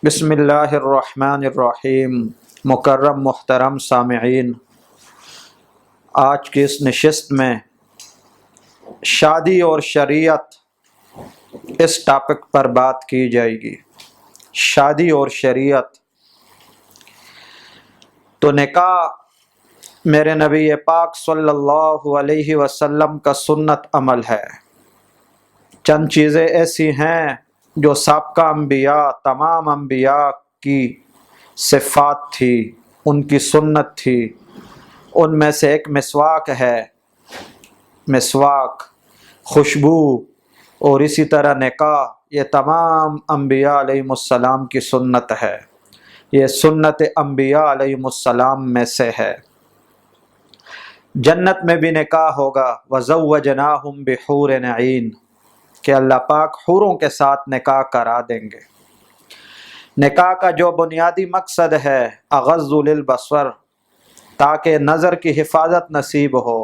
بسم اللہ الرحمن الرحیم۔ مکرم محترم سامعین، آج کی اس نشست میں شادی اور شریعت اس ٹاپک پر بات کی جائے گی۔ شادی اور شریعت تو نکاح میرے نبی پاک صلی اللہ علیہ وسلم کا سنت عمل ہے۔ چند چیزیں ایسی ہیں جو سابقہ انبیاء، تمام انبیاء کی صفات تھی، ان کی سنت تھی۔ ان میں سے ایک مسواک ہے، مسواک، خوشبو، اور اسی طرح نکاح، یہ تمام انبیاء علیہ السلام کی سنت ہے۔ یہ سنت انبیاء علیہ السلام میں سے ہے۔ جنت میں بھی نکاح ہوگا، وَزَوَّجْنَاهُمْ بِحُورٍ عِينٍ، کہ اللہ پاک حوروں کے ساتھ نکاح کرا دیں گے۔ نکاح کا جو بنیادی مقصد ہے، اغض للبصر، تاکہ نظر کی حفاظت نصیب ہو،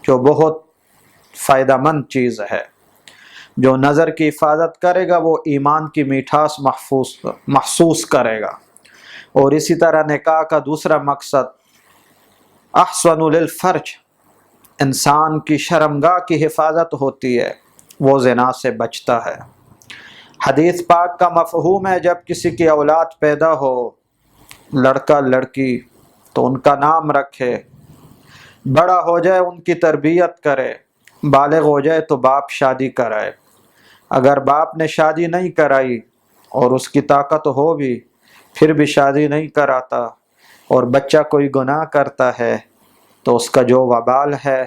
جو بہت فائدہ مند چیز ہے۔ جو نظر کی حفاظت کرے گا وہ ایمان کی میٹھاس محسوس کرے گا۔ اور اسی طرح نکاح کا دوسرا مقصد احسن للفرج، انسان کی شرمگاہ کی حفاظت ہوتی ہے، وہ زنا سے بچتا ہے۔ حدیث پاک کا مفہوم ہے، جب کسی کی اولاد پیدا ہو، لڑکا لڑکی، تو ان کا نام رکھے، بڑا ہو جائے ان کی تربیت کرے، بالغ ہو جائے تو باپ شادی کرائے۔ اگر باپ نے شادی نہیں کرائی اور اس کی طاقت ہو بھی، پھر بھی شادی نہیں کراتا، اور بچہ کوئی گناہ کرتا ہے، تو اس کا جو وبال ہے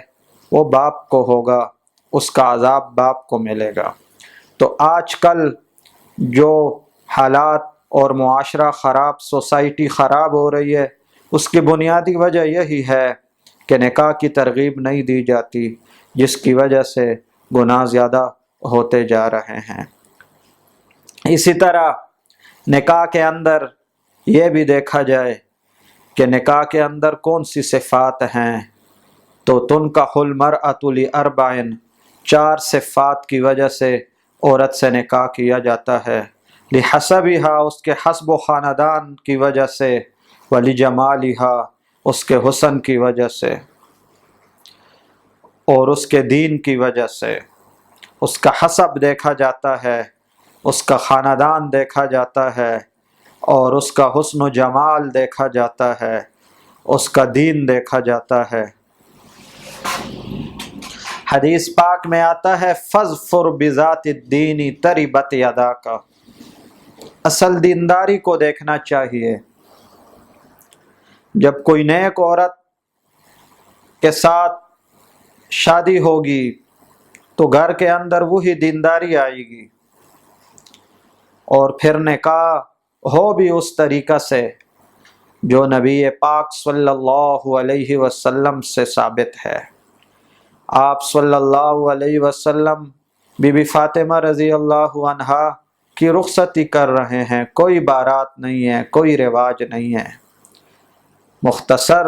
وہ باپ کو ہوگا، اس کا عذاب باپ کو ملے گا۔ تو آج کل جو حالات اور معاشرہ خراب، سوسائٹی خراب ہو رہی ہے، اس کی بنیادی وجہ یہی ہے کہ نکاح کی ترغیب نہیں دی جاتی، جس کی وجہ سے گناہ زیادہ ہوتے جا رہے ہیں۔ اسی طرح نکاح کے اندر یہ بھی دیکھا جائے کہ نکاح کے اندر کون سی صفات ہیں، تو تنکح المرأۃ لأربع، 4 صفات کی وجہ سے عورت سے نکاح کیا جاتا ہے۔ لحسبها، اس کے حسب و خاندان کی وجہ سے، ولجمالها، اس کے حسن کی وجہ سے، اور اس کے دین کی وجہ سے۔ اس کا حسب دیکھا جاتا ہے، اس کا خاندان دیکھا جاتا ہے، اور اس کا حسن و جمال دیکھا جاتا ہے، اس کا دین دیکھا جاتا ہے۔ حدیث پاک میں آتا ہے، فَاظْفُرْ بِذَاتِ الدِّینِ تَرِبَتْ یَدَاکَ، اصل دینداری کو دیکھنا چاہیے۔ جب کوئی نیک عورت کے ساتھ شادی ہوگی تو گھر کے اندر وہی دینداری آئے گی، اور پھر نکاح ہو بھی اس طریقہ سے جو نبی پاک صلی اللہ علیہ وسلم سے ثابت ہے۔ آپ صلی اللہ علیہ وسلم بی بی فاطمہ رضی اللہ عنہا کی رخصتی کر رہے ہیں، کوئی بارات نہیں ہے، کوئی رواج نہیں ہے، مختصر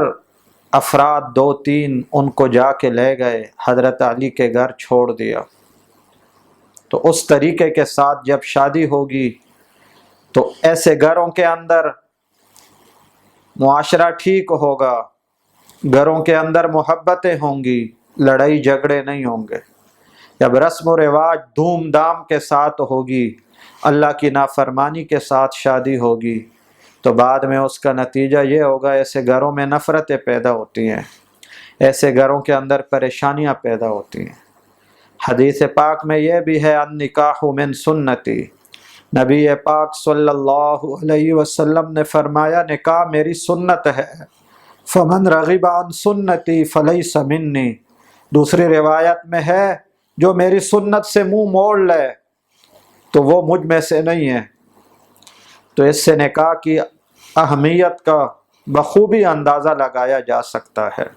افراد 2-3 ان کو جا کے لے گئے، حضرت علی کے گھر چھوڑ دیا۔ تو اس طریقے کے ساتھ جب شادی ہوگی تو ایسے گھروں کے اندر معاشرہ ٹھیک ہوگا، گھروں کے اندر محبتیں ہوں گی، لڑائی جھگڑے نہیں ہوں گے۔ جب رسم و رواج دھوم دھام کے ساتھ ہوگی، اللہ کی نافرمانی کے ساتھ شادی ہوگی، تو بعد میں اس کا نتیجہ یہ ہوگا، ایسے گھروں میں نفرتیں پیدا ہوتی ہیں، ایسے گھروں کے اندر پریشانیاں پیدا ہوتی ہیں۔ حدیث پاک میں یہ بھی ہے، النکاح من سنتی، نبی پاک صلی اللہ علیہ وسلم نے فرمایا، نکاح میری سنت ہے، فمن رغب عن سنتی فلیس منی، دوسری روایت میں ہے، جو میری سنت سے منہ موڑ لے تو وہ مجھ میں سے نہیں ہے۔ تو اس سے نکاح کی اہمیت کا بخوبی اندازہ لگایا جا سکتا ہے۔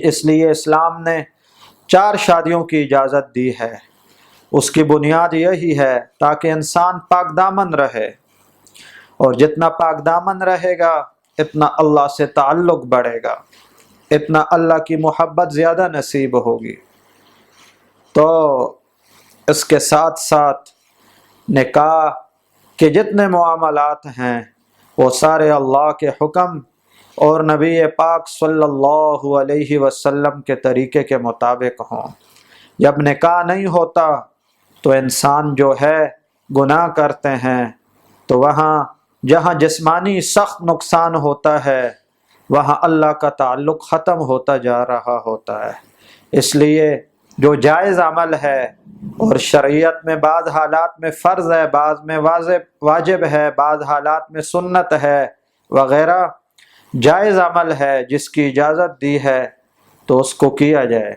اس لیے اسلام نے 4 شادیوں کی اجازت دی ہے۔ اس کی بنیاد یہی ہے تاکہ انسان پاک دامن رہے، اور جتنا پاک دامن رہے گا اتنا اللہ سے تعلق بڑھے گا، اتنا اللہ کی محبت زیادہ نصیب ہوگی۔ تو اس کے ساتھ ساتھ نکاح کہ جتنے معاملات ہیں وہ سارے اللہ کے حکم اور نبی پاک صلی اللہ علیہ وسلم کے طریقے کے مطابق ہوں۔ جب نکاح نہیں ہوتا تو انسان جو ہے گناہ کرتے ہیں، تو وہاں جہاں جسمانی سخت نقصان ہوتا ہے وہاں اللہ کا تعلق ختم ہوتا جا رہا ہوتا ہے۔ اس لیے جو جائز عمل ہے اور شریعت میں بعض حالات میں فرض ہے، بعض میں واجب ہے، بعض حالات میں سنت ہے وغیرہ، جائز عمل ہے جس کی اجازت دی ہے تو اس کو کیا جائے،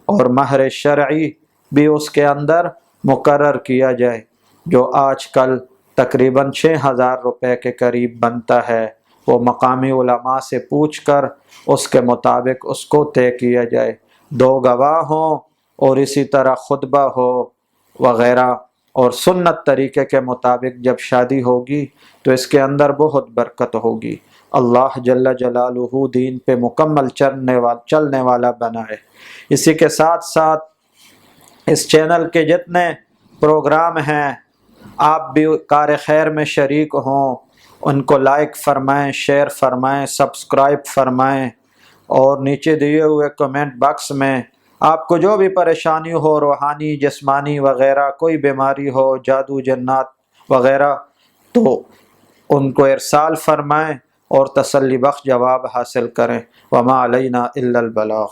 اور مہر شرعی بھی اس کے اندر مقرر کیا جائے، جو آج کل تقریباً 6,000 روپے کے قریب بنتا ہے۔ وہ مقامی علماء سے پوچھ کر اس کے مطابق اس کو طے کیا جائے، 2 گواہ ہوں اور اسی طرح خطبہ ہو وغیرہ، اور سنت طریقے کے مطابق جب شادی ہوگی تو اس کے اندر بہت برکت ہوگی۔ اللہ جل جلالہ دین پہ مکمل چلنے والا بنائے۔ اسی کے ساتھ ساتھ اس چینل کے جتنے پروگرام ہیں آپ بھی کار خیر میں شریک ہوں، ان کو لائک فرمائیں، شیئر فرمائیں، سبسکرائب فرمائیں، اور نیچے دیے ہوئے کمنٹ باکس میں آپ کو جو بھی پریشانی ہو، روحانی، جسمانی وغیرہ، کوئی بیماری ہو، جادو جنات وغیرہ، تو ان کو ارسال فرمائیں اور تسلی بخش جواب حاصل کریں۔ وما علینا الا البلاغ۔